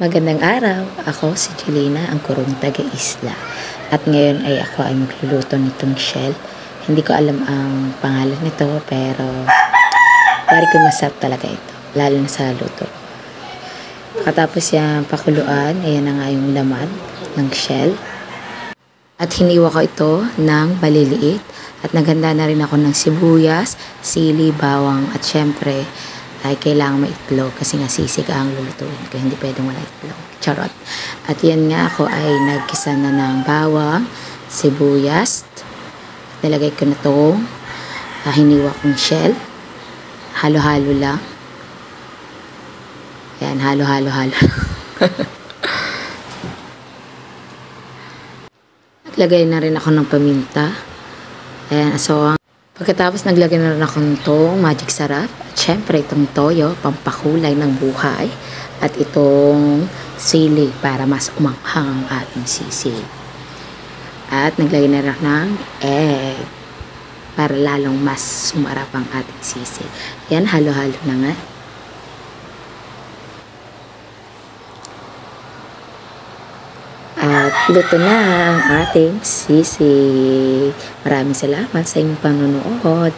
Magandang araw, ako si Jelena, ang kurong taga-isla. At ngayon ay ako ay magluluto nitong shell. Hindi ko alam ang pangalan nito pero pari ko masarap talaga ito, lalo na sa luto. Pagkatapos yung pakuluan, ayan na nga yung laman ng shell. At hiniwa ko ito ng maliliit at naghanda na rin ako ng sibuyas, sili, bawang at syempre ay kailangan may itlog kasi nga sisig ang lulutuin ko, hindi pwedeng wala itlog. Charot. At yan nga ako ay nagkisa na ng bawang, sibuyas. Nilagay ko na itong hiniwa kong shell. Halo-halo lang. Yan, halo-halo-halo. Naglagay na rin ako ng paminta. Ayan, so pagkatapos naglagay na rin ako nitong magic sarap at syempre itong toyo, pampakulay ng buhay at itong sili para mas umanghang ang ating sisig. At naglagay na rin ng egg para lalong mas sumarap ang ating sisig. Yan, halo-halo na nga. At luto na ang ating sisig. Maraming salamat sa inyong panonood.